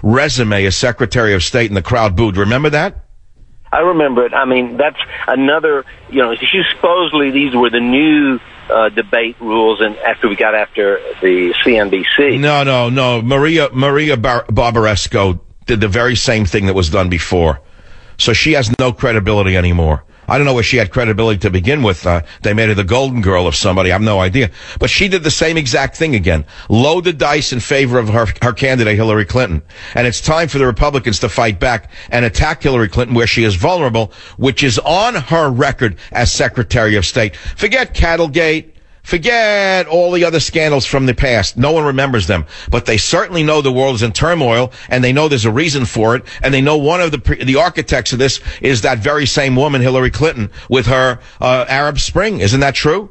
resume as Secretary of State, and the crowd booed. Remember that? I remember it. I mean, that's another, supposedly these were the new debate rules, and after the CNBC. No. Maria Barbaresco did the very same thing that was done before. So she has no credibility anymore. I don't know where she had credibility to begin with. They made her the golden girl of somebody. I have no idea. But she did the same exact thing again. Load the dice in favor of her candidate, Hillary Clinton. And it's time for the Republicans to fight back and attack Hillary Clinton where she is vulnerable, which is on her record as Secretary of State. Forget Cattlegate. Forget all the other scandals from the past. No one remembers them. But they certainly know the world is in turmoil, and they know there's a reason for it, and they know one of the architects of this is that very same woman, Hillary Clinton, with her Arab Spring. Isn't that true?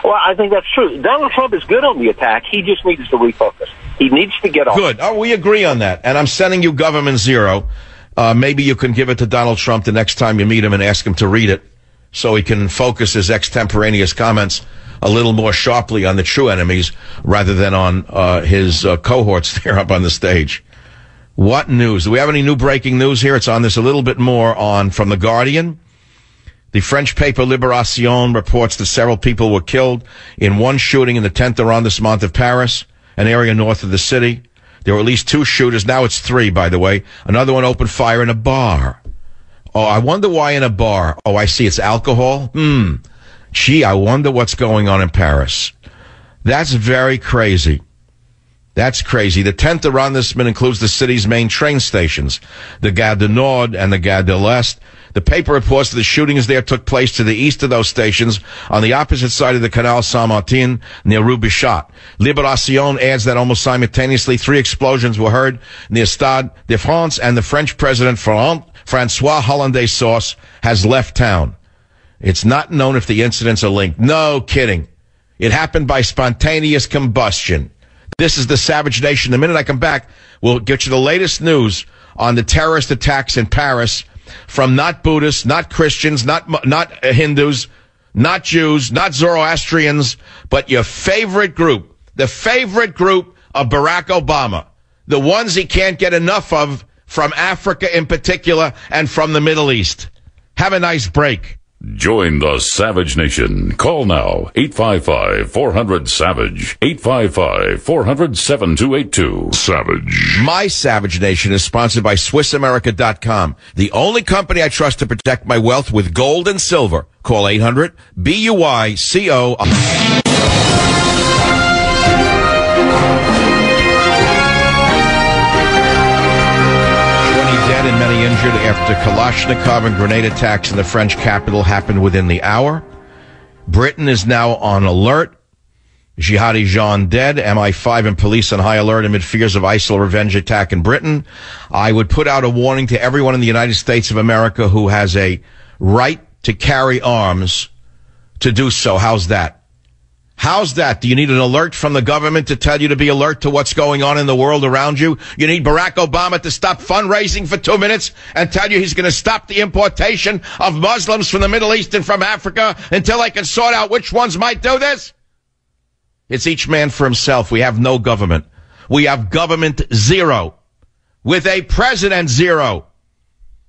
Well, I think that's true. Donald Trump is good on the attack. He just needs to refocus. He needs to get off. Good. Oh, we agree on that. And I'm sending you Government Zero. Maybe you can give it to Donald Trump the next time you meet him and ask him to read it so he can focus his extemporaneous comments a little more sharply on the true enemies rather than on his cohorts there up on the stage. What news? Do we have any new breaking news here? It's on this a little bit more on from The Guardian. The French paper Libération reports that several people were killed in one shooting in the 10th arrondissement of Paris, an area north of the city. There were at least 2 shooters. Now it's 3, by the way. Another one opened fire in a bar. Oh, I wonder why in a bar. Oh, I see. It's alcohol. Gee, I wonder what's going on in Paris. That's very crazy. That's crazy. The 10th arrondissement includes the city's main train stations, the Gare du Nord and the Gare de l'Est. The paper reports that the shootings there took place to the east of those stations, on the opposite side of the Canal Saint-Martin, near Rue Bichat. Libération adds that almost simultaneously 3 explosions were heard near Stade de France, and the French president, Francois Hollanday-Sauce, has left town. It's not known if the incidents are linked. No kidding. It happened by spontaneous combustion. This is the Savage Nation. The minute I come back, we'll get you the latest news on the terrorist attacks in Paris from not Buddhists, not Christians, not Hindus, not Jews, not Zoroastrians, but your favorite group, the favorite group of Barack Obama, the ones he can't get enough of from Africa in particular and from the Middle East. Have a nice break. Join the Savage Nation. Call now, 855-400-SAVAGE, 855-400-7282. Savage. My Savage Nation is sponsored by SwissAmerica.com, the only company I trust to protect my wealth with gold and silver. Call 800-BUYCO. 20 dead and many injured after Kalashnikov and grenade attacks in the French capital happened within the hour. Britain is now on alert. Jihadi Jean dead. MI5 and police on high alert amid fears of ISIL revenge attack in Britain. I would put out a warning to everyone in the United States of America who has a right to carry arms to do so. How's that? How's that? Do you need an alert from the government to tell you to be alert to what's going on in the world around you? You need Barack Obama to stop fundraising for 2 minutes and tell you he's going to stop the importation of Muslims from the Middle East and from Africa until I can sort out which ones might do this? It's each man for himself. We have no government. We have government zero with a president zero.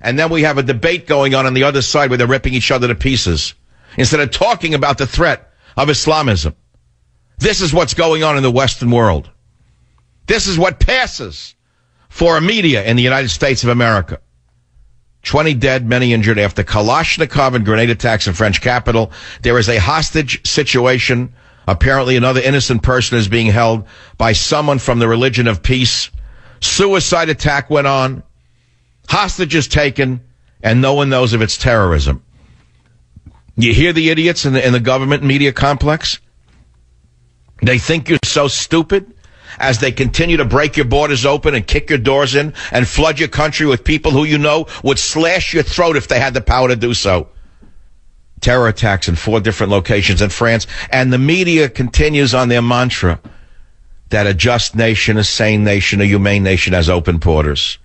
And then we have a debate going on the other side where they're ripping each other to pieces instead of talking about the threat of Islamism. This is what's going on in the Western world. This is what passes for a media in the United States of America. 20 dead, many injured after Kalashnikov and grenade attacks in French capital. There is a hostage situation. Apparently another innocent person is being held by someone from the religion of peace. Suicide attack went on. Hostages taken, and no one knows if it's terrorism. You hear the idiots in the government media complex? They think you're so stupid as they continue to break your borders open and kick your doors in and flood your country with people who you know would slash your throat if they had the power to do so. Terror attacks in 4 different locations in France, and the media continues on their mantra that a just nation, a sane nation, a humane nation has open borders.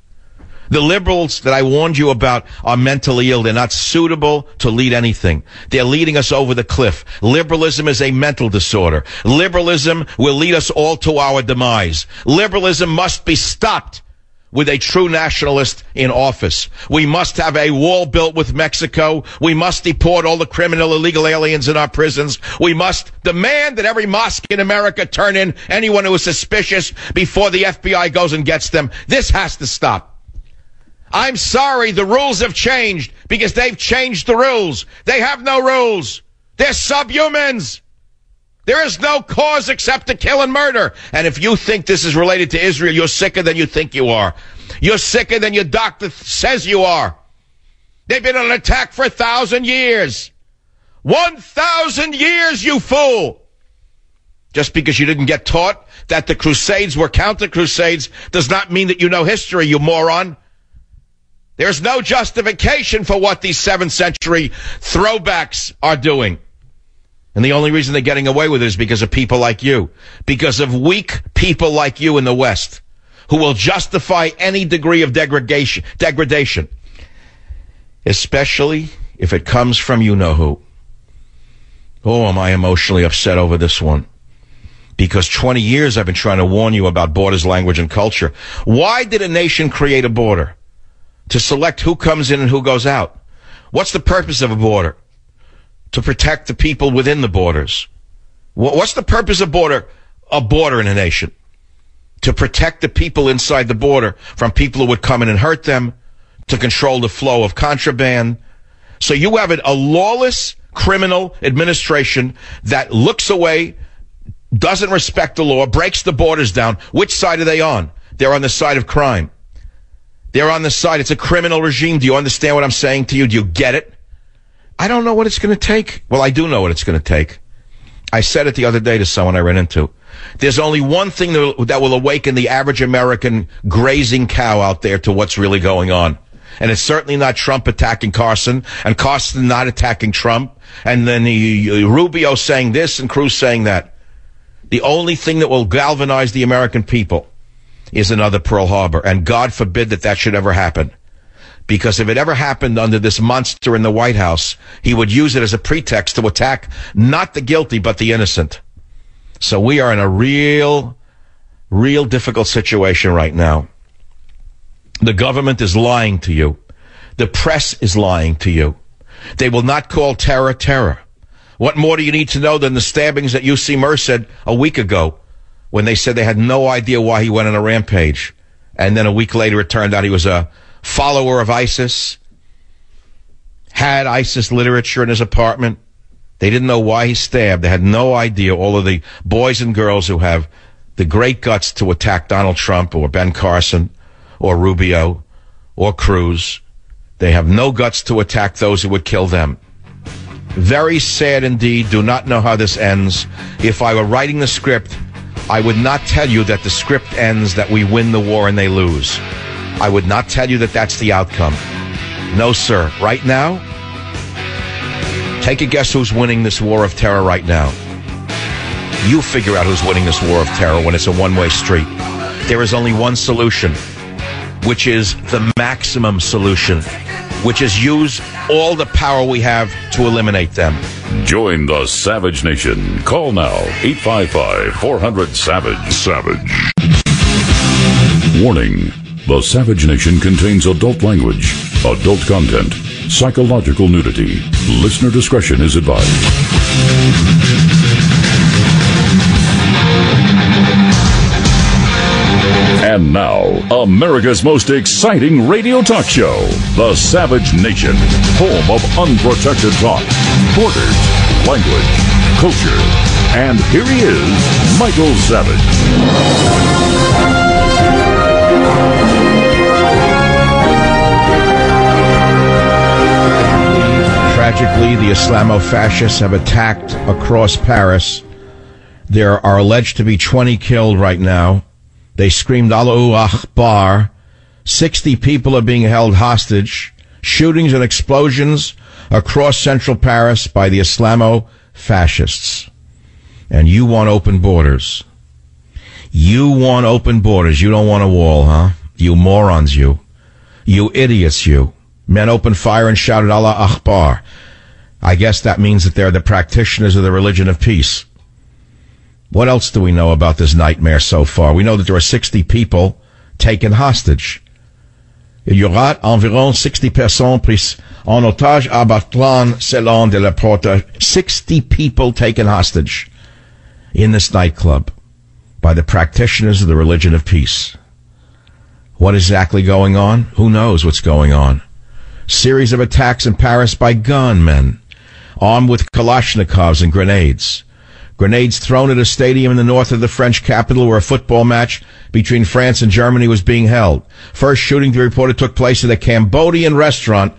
The liberals that I warned you about are mentally ill. They're not suitable to lead anything. They're leading us over the cliff. Liberalism is a mental disorder. Liberalism will lead us all to our demise. Liberalism must be stopped. with a true nationalist in office. We must have a wall built with Mexico. We must deport all the criminal illegal aliens in our prisons. We must demand that every mosque in America turn in anyone who is suspicious before the FBI goes and gets them. This has to stop. I'm sorry, the rules have changed because they've changed the rules. They have no rules. They're subhumans. There is no cause except to kill and murder. And if you think this is related to Israel, you're sicker than you think you are. You're sicker than your doctor says you are. They've been on attack for 1,000 years. 1,000 years, you fool. Just because you didn't get taught that the Crusades were counter-crusades does not mean that you know history, you moron. There's no justification for what these 7th century throwbacks are doing. And the only reason they're getting away with it is because of people like you. Because of weak people like you in the West who will justify any degree of degradation. Especially if it comes from you-know-who. Oh, am I emotionally upset over this one. Because 20 years I've been trying to warn you about borders, language, and culture. Why did a nation create a border? To select who comes in and who goes out. What's the purpose of a border? To protect the people within the borders. What's the purpose of a border in a nation? To protect the people inside the border from people who would come in and hurt them, to control the flow of contraband. So you have a lawless criminal administration that looks away, doesn't respect the law, breaks the borders down. Which side are they on? They're on the side of crime. They're on the side. It's a criminal regime. Do you understand what I'm saying to you? Do you get it? I don't know what it's going to take. Well, I do know what it's going to take. I said it the other day to someone I ran into. There's only one thing that will awaken the average American grazing cow out there to what's really going on. And it's certainly not Trump attacking Carson, and Carson not attacking Trump, and then Rubio saying this and Cruz saying that. The only thing that will galvanize the American people is another Pearl Harbor, and God forbid that should ever happen. Because if it ever happened under this monster in the White House, he would use it as a pretext to attack not the guilty, but the innocent. So we are in a real difficult situation right now. The government is lying to you. The press is lying to you. They will not call terror terror. What more do you need to know than the stabbings that UC Merced a week ago when they said they had no idea why he went on a rampage? And then a week later it turned out he was a follower of ISIS, had ISIS literature in his apartment. They didn't know why he stabbed. They had no idea. All of the boys and girls who have the great guts to attack Donald Trump or Ben Carson or Rubio or Cruz, they have no guts to attack those who would kill them. Very sad indeed. Do not know how this ends. If I were writing the script, I would not tell you that the script ends that we win the war and they lose. I would not tell you that that's the outcome. No, sir. Right now, take a guess who's winning this war of terror right now. You figure out who's winning this war of terror when it's a one-way street. There is only one solution, which is the maximum solution, which is use all the power we have to eliminate them. Join the Savage Nation. Call now, 855-400-SAVAGE. Savage. Warning. The Savage Nation contains adult language, adult content, psychological nudity. Listener discretion is advised. And now, America's most exciting radio talk show, The Savage Nation, home of unprotected talk, borders, language, culture. And here he is, Michael Savage. Tragically, the Islamo-fascists have attacked across Paris. There are alleged to be 20 killed right now. They screamed Allahu Akbar. 60 people are being held hostage. Shootings and explosions across central Paris by the Islamo-fascists. And you want open borders. You want open borders. You don't want a wall, huh? You morons, you. You idiots, you. Men opened fire and shouted Allah Akbar. I guess that means that they're the practitioners of the religion of peace. What else do we know about this nightmare so far? We know that there are 60 people taken hostage. Il y aura environ 60 personnes prises en otage à Bataclan, selon de la Porta. 60 people taken hostage in this nightclub by the practitioners of the religion of peace. What is exactly going on? Who knows what's going on? Series of attacks in Paris by gunmen armed with Kalashnikovs and grenades. Grenades thrown at a stadium in the north of the French capital where a football match between France and Germany was being held. First shooting, the reporter, took place at a Cambodian restaurant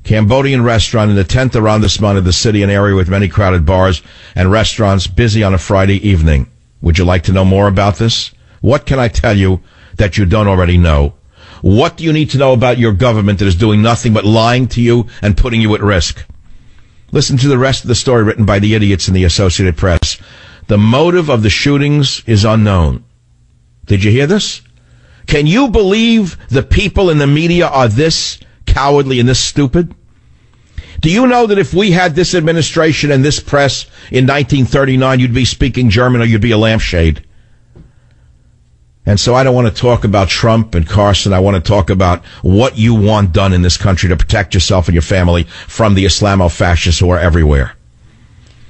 in the 10th arrondissement of the city, an area with many crowded bars and restaurants busy on a Friday evening. Would you like to know more about this? What can I tell you that you don't already know? What do you need to know about your government that is doing nothing but lying to you and putting you at risk? Listen to the rest of the story written by the idiots in the Associated Press. The motive of the shootings is unknown. Did you hear this? Can you believe the people in the media are this cowardly and this stupid? Do you know that if we had this administration and this press in 1939, you'd be speaking German or you'd be a lampshade? And so I don't want to talk about Trump and Carson. I want to talk about what you want done in this country to protect yourself and your family from the Islamo-fascists who are everywhere.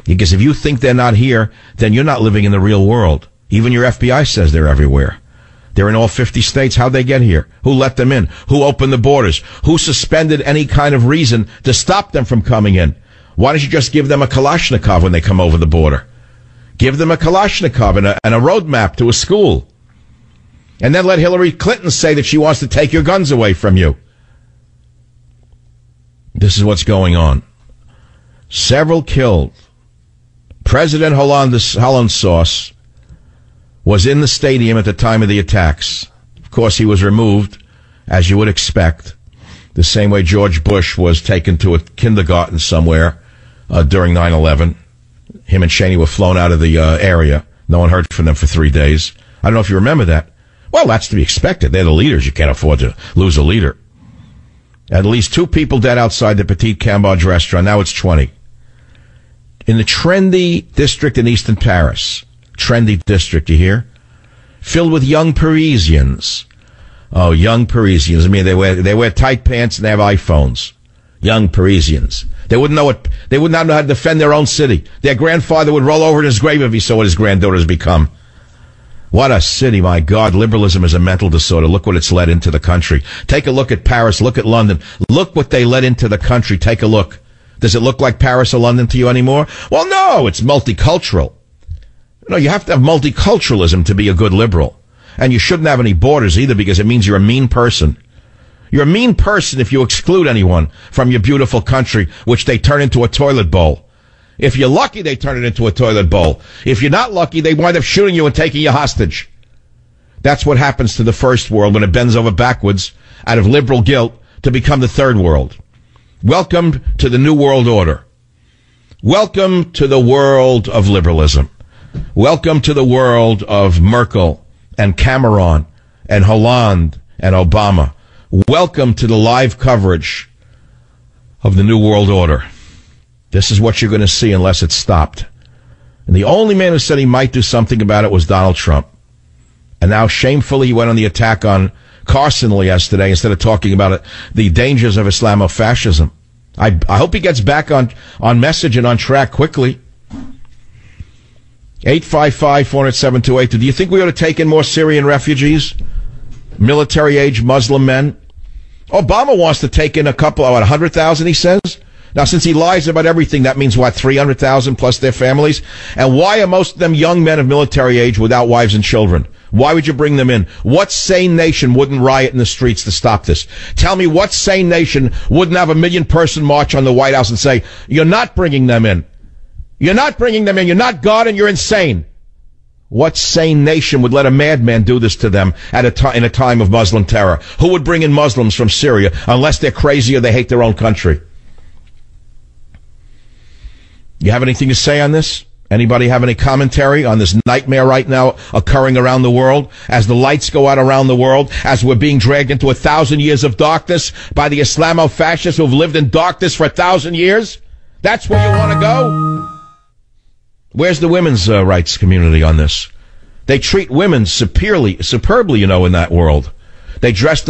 Because if you think they're not here, then you're not living in the real world. Even your FBI says they're everywhere. They're in all 50 states. How'd they get here? Who let them in? Who opened the borders? Who suspended any kind of reason to stop them from coming in? Why don't you just give them a Kalashnikov when they come over the border? Give them a Kalashnikov and a roadmap to a school. And then let Hillary Clinton say that she wants to take your guns away from you. This is what's going on. Several killed. President Hollandsauce was in the stadium at the time of the attacks. Of course, he was removed, as you would expect, the same way George Bush was taken to a kindergarten somewhere during 9/11. Him and Cheney were flown out of the area. No one heard from them for 3 days. I don't know if you remember that. Well, that's to be expected. They're the leaders. You can't afford to lose a leader. At least 2 people dead outside the Petit Cambodge restaurant. Now it's 20. In the trendy district in Eastern Paris. Trendy district, you hear? Filled with young Parisians. Oh, young Parisians. I mean, they wear tight pants and they have iPhones. Young Parisians. They would not know how to defend their own city. Their grandfather would roll over in his grave if he saw what his granddaughter has become. What a city, my God. Liberalism is a mental disorder. Look what it's led into the country. Take a look at Paris. Look at London. Look what they led into the country. Take a look. Does it look like Paris or London to you anymore? Well, no, it's multicultural. No, you have to have multiculturalism to be a good liberal. And you shouldn't have any borders either because it means you're a mean person. You're a mean person if you exclude anyone from your beautiful country, which they turn into a toilet bowl. If you're lucky, they turn it into a toilet bowl. If you're not lucky, they wind up shooting you and taking you hostage. That's what happens to the first world when it bends over backwards out of liberal guilt to become the third world. Welcome to the New World Order. Welcome to the world of liberalism. Welcome to the world of Merkel and Cameron and Hollande and Obama. Welcome to the live coverage of the New World Order. This is what you're going to see unless it's stopped. And the only man who said he might do something about it was Donald Trump. And now, shamefully, he went on the attack on Carson yesterday instead of talking about it, the dangers of Islamofascism. I hope he gets back on message and on track quickly. 855-407-28. Do you think we ought to take in more Syrian refugees? Military-age Muslim men? Obama wants to take in a couple, 100,000, he says? Now, since he lies about everything, that means, 300,000 plus their families? And why are most of them young men of military age without wives and children? Why would you bring them in? What sane nation wouldn't riot in the streets to stop this? Tell me what sane nation wouldn't have 1 million-person march on the White House and say, you're not bringing them in. You're not bringing them in. You're not God and you're insane. What sane nation would let a madman do this to them in a time of Muslim terror? Who would bring in Muslims from Syria unless they're crazy or they hate their own country? You have anything to say on this? Anybody have any commentary on this nightmare right now occurring around the world? As the lights go out around the world, as we're being dragged into 1,000 years of darkness by the Islamofascists who've lived in darkness for 1,000 years? That's where you want to go? Where's the women's rights community on this? They treat women superbly, in that world. They dress them